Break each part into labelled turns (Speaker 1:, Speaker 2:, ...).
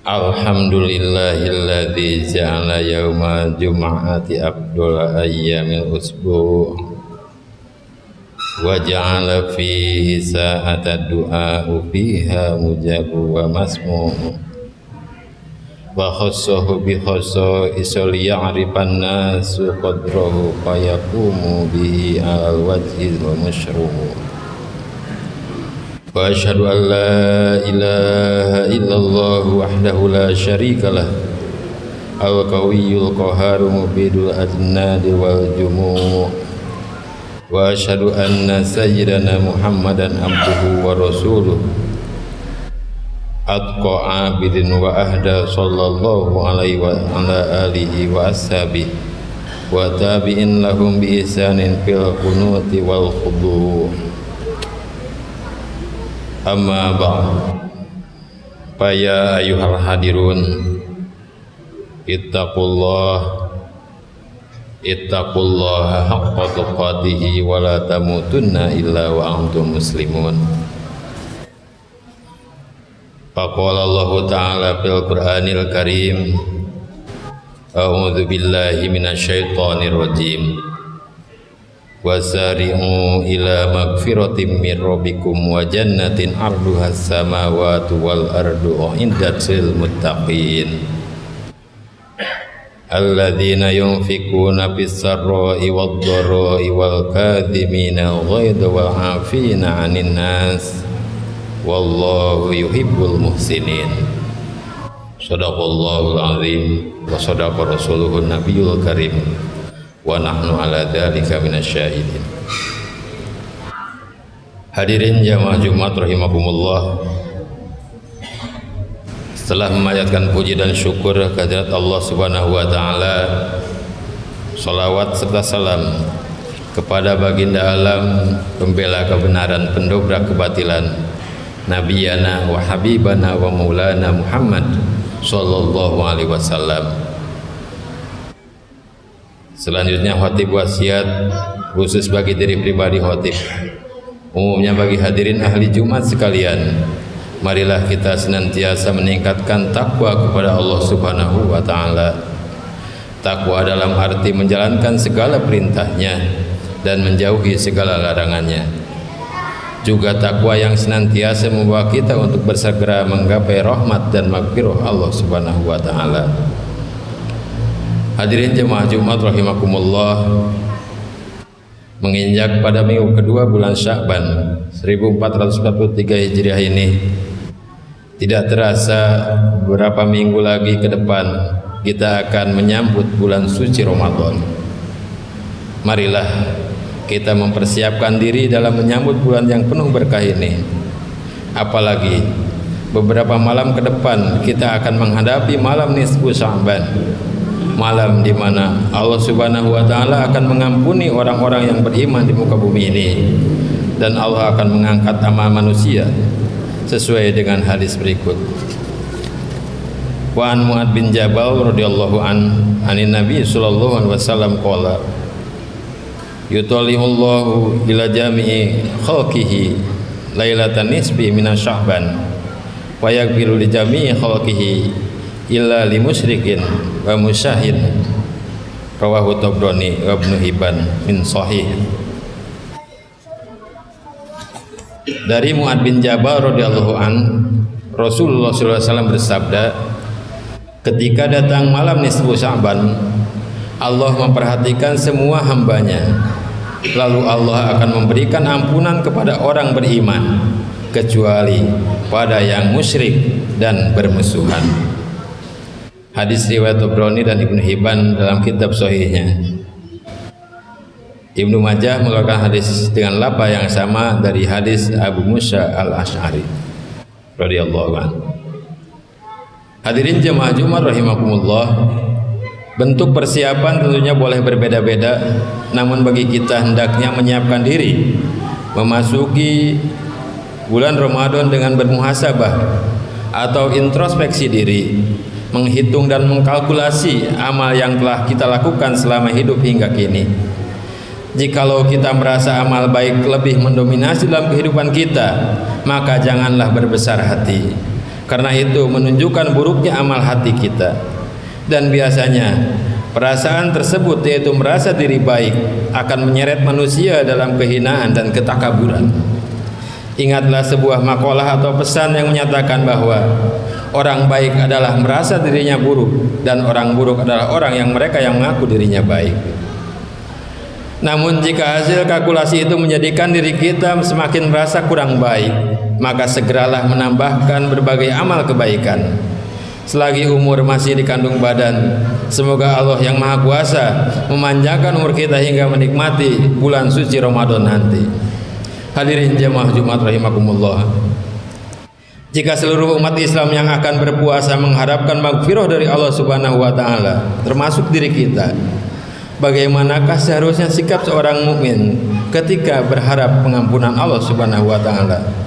Speaker 1: Alhamdulillahilladzi ja'ala yaumal jum'ati afdal ayyamil usbu' wa ja'ala fihi sa'ata du'a fiha mujabu wa masmu' wa khassahu bi khassa'isal ya'rifan nasu qadrahu fa yaqumu bihi al wajhi wa masyru'u. Wa asyhadu an la ilaha illallah wahdahu la syarika lah al-qawiyyul qahharu mubidul adnadi wal jumu'. Wa asyhadu anna sayyidana Muhammadan abduhu wa rasuluh atqa abidin wa ahda sallallahu alaihi wa ala alihi wa ashabihi wa tabi'in lahum bi ihsanin fil qunuti wal khudu'. Amma ba'd, faya ayyuhal hadirun ittaqullaha haqqa tuqatihi wa la tamutunna illa wa antum muslimun. Faqala Allah ta'ala fil Qur'anil Karim, a'udzu billahi minasyaitonir rajim. Wasari'u ila magfiratin min rabbikum wa jannatin 'arduhas samawati wal ardu u'iddatil muttaqin alladzina yunfikuna fis sarra'i wad dharra'i wal kadhimina al-ghaidha wal 'afina 'anil nas wallahu yuhibbul muhsinin. Shadaqallahul azim wa shadaqa rasuluhun nabiyul karim wa nahnu ala dzalika minasyahidin. Hadirin jamaah Jumat rahimakumullah, setelah memanjatkan puji dan syukur kehadirat Allah Subhanahu wa taala, salawat serta salam kepada baginda alam, pembela kebenaran, pendobrak kebatilan, nabiyana wa habibana wa maulana Muhammad sallallahu alaihi wasallam. Selanjutnya khatib wasiat khusus bagi diri pribadi khatib, umumnya bagi hadirin ahli Jumat sekalian. Marilah kita senantiasa meningkatkan takwa kepada Allah Subhanahu wa taala. Takwa dalam arti menjalankan segala perintahnya dan menjauhi segala larangannya. Juga takwa yang senantiasa membawa kita untuk bersegera menggapai rahmat dan maghfirah Allah Subhanahu wa taala. Hadirin jemaah Jumat rahimakumullah, menginjak pada minggu kedua bulan Sya'ban 1443 Hijriah ini, tidak terasa beberapa minggu lagi ke depan kita akan menyambut bulan suci Ramadan. Marilah kita mempersiapkan diri dalam menyambut bulan yang penuh berkah ini. Apalagi beberapa malam ke depan kita akan menghadapi malam nisfu Sya'ban, malam di mana Allah Subhanahu wa taala akan mengampuni orang-orang yang beriman di muka bumi ini, dan Allah akan mengangkat amal manusia sesuai dengan hadis berikut. Wa an Mu'ad bin Jabal radhiyallahu anin Nabi sallallahu alaihi wasallam qala yutalihullahu ila jami'i khalqihi lailatan nisfi minas Sya'ban wa yaghfiru li jami'i khalqihi illa li musyrikin wa musyahid. Rawahu Tabrani wa Ibnu Hibban min sahih. Dari Mu'ad bin Jabal radhiyallahu an, Rasulullah sallallahu alaihi wasallam bersabda, ketika datang malam nisfu Sya'ban, Allah memperhatikan semua hambanya, lalu Allah akan memberikan ampunan kepada orang beriman, kecuali pada yang musyrik dan bermusuhan. Hadis riwayat Tabrani dan Ibnu Hibban dalam kitab sahihnya. Ibnu Majah mengeluarkan hadis dengan lafaz yang sama dari hadis Abu Musa al-Asy'ari radhiyallahu anhu. Hadirin jemaah Jumat rahimakumullah, Bentuk persiapan tentunya boleh berbeda-beda, namun bagi kita hendaknya menyiapkan diri memasuki bulan Ramadan dengan bermuhasabah atau introspeksi diri, menghitung dan mengkalkulasi amal yang telah kita lakukan selama hidup hingga kini. Jikalau kita merasa amal baik lebih mendominasi dalam kehidupan kita, maka janganlah berbesar hati, karena itu menunjukkan buruknya amal hati kita. Dan biasanya perasaan tersebut, yaitu merasa diri baik, akan menyeret manusia dalam kehinaan dan ketakaburan. Ingatlah sebuah makalah atau pesan yang menyatakan bahwa orang baik adalah merasa dirinya buruk, dan orang buruk adalah orang yang mengaku dirinya baik. Namun jika hasil kalkulasi itu menjadikan diri kita semakin merasa kurang baik, maka segeralah menambahkan berbagai amal kebaikan selagi umur masih dikandung badan. Semoga Allah yang Maha Kuasa memanjangkan umur kita hingga menikmati bulan suci Ramadan nanti. Hadirin jemaah Jumat rahimakumullah, jika seluruh umat Islam yang akan berpuasa mengharapkan maghfirah dari Allah Subhanahu wa taala, termasuk diri kita, bagaimanakah seharusnya sikap seorang mukmin ketika berharap pengampunan Allah Subhanahu wa taala?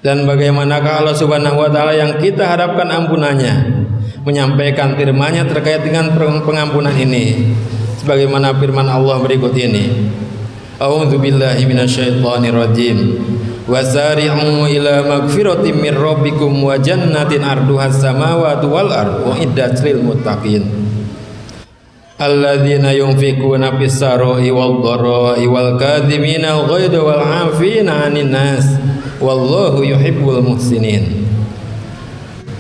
Speaker 1: Dan bagaimanakah Allah Subhanahu wa taala yang kita harapkan ampunannya menyampaikan firman-Nya terkait dengan pengampunan ini, sebagaimana firman Allah berikut ini. A'udzubillahi minasyaitonirrajim. Wasari'u ila magfiratin mir rabbikum wa jannatin arduhas samawati wal ardu uiddat lil muttaqin. Alladzina yunfikuna fis sarai wal dharai wal kadhimina al ghaidha wal 'afina 'anil nas wallahu yuhibbul muhsinin.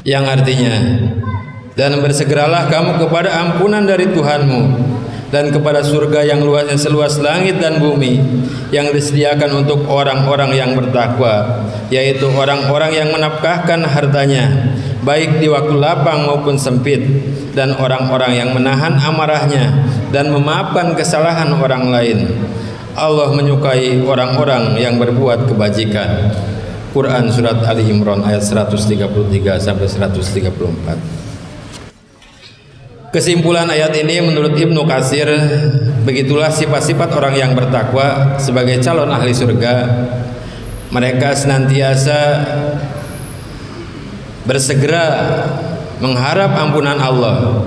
Speaker 1: Yang artinya, dan bersegeralah kamu kepada ampunan dari Tuhanmu dan kepada surga yang luasnya seluas langit dan bumi, yang disediakan untuk orang-orang yang bertakwa, yaitu orang-orang yang menafkahkan hartanya baik di waktu lapang maupun sempit, dan orang-orang yang menahan amarahnya dan memaafkan kesalahan orang lain. Allah menyukai orang-orang yang berbuat kebajikan. Quran surat Ali Imran ayat 133 sampai 134. Kesimpulan ayat ini menurut Ibnu Katsir, begitulah sifat-sifat orang yang bertakwa sebagai calon ahli surga. Mereka senantiasa bersegera mengharap ampunan Allah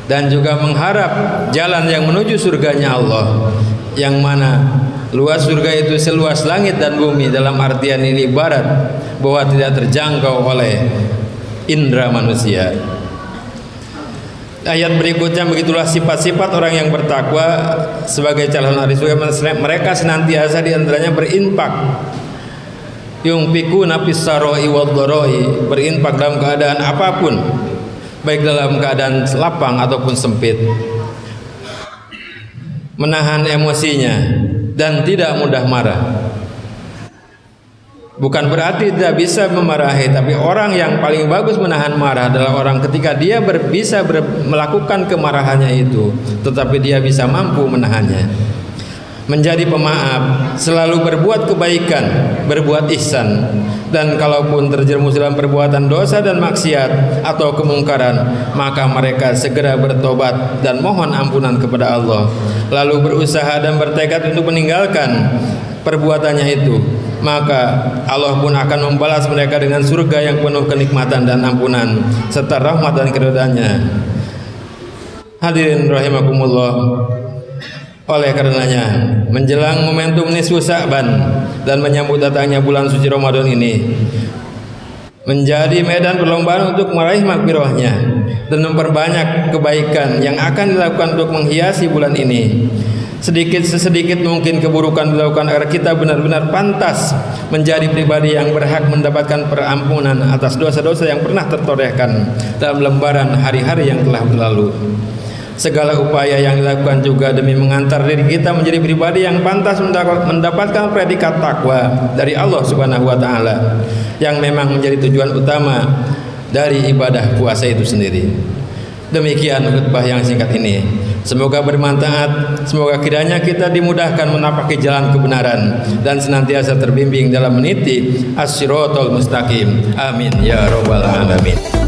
Speaker 1: dan juga mengharap jalan yang menuju surganya Allah, yang mana luas surga itu seluas langit dan bumi. Dalam artian ini ibarat bahwa tidak terjangkau oleh indera manusia. Ayat berikutnya, begitulah sifat-sifat orang yang bertakwa sebagai calon ahli surga. Mereka senantiasa diantaranya berinfak, yunfikuna fis sarai wad dharai, berinfak dalam keadaan apapun, baik dalam keadaan lapang ataupun sempit, menahan emosinya dan tidak mudah marah. Bukan berarti tidak bisa memarahi, tapi orang yang paling bagus menahan marah adalah orang ketika dia bisa melakukan kemarahannya itu, tetapi dia bisa mampu menahannya. Menjadi pemaaf, selalu berbuat kebaikan, berbuat ihsan, dan kalaupun terjerumus dalam perbuatan dosa dan maksiat atau kemungkaran, maka mereka segera bertobat dan mohon ampunan kepada Allah, lalu berusaha dan bertekad untuk meninggalkan perbuatannya itu. Maka Allah pun akan membalas mereka dengan surga yang penuh kenikmatan dan ampunan serta rahmat dan keridhaan-Nya. Hadirin rahimakumullah, oleh karenanya menjelang momentum nisfu Sya'ban dan menyambut datangnya bulan suci Ramadan ini menjadi medan perlombaan untuk meraih maghfirah-Nya dan memperbanyak kebaikan yang akan dilakukan untuk menghiasi bulan ini. Sedikit mungkin keburukan dilakukan agar kita benar-benar pantas menjadi pribadi yang berhak mendapatkan perampunan atas dosa-dosa yang pernah tertorehkan dalam lembaran hari-hari yang telah berlalu. Segala upaya yang dilakukan juga demi mengantar diri kita menjadi pribadi yang pantas mendapatkan predikat takwa dari Allah Subhanahu wa taala, yang memang menjadi tujuan utama dari ibadah puasa itu sendiri. Demikian khutbah yang singkat ini. Semoga bermanfaat. Semoga kiranya kita dimudahkan menapaki jalan kebenaran dan senantiasa terbimbing dalam meniti as-siratal mustaqim. Amin ya rabbal alamin.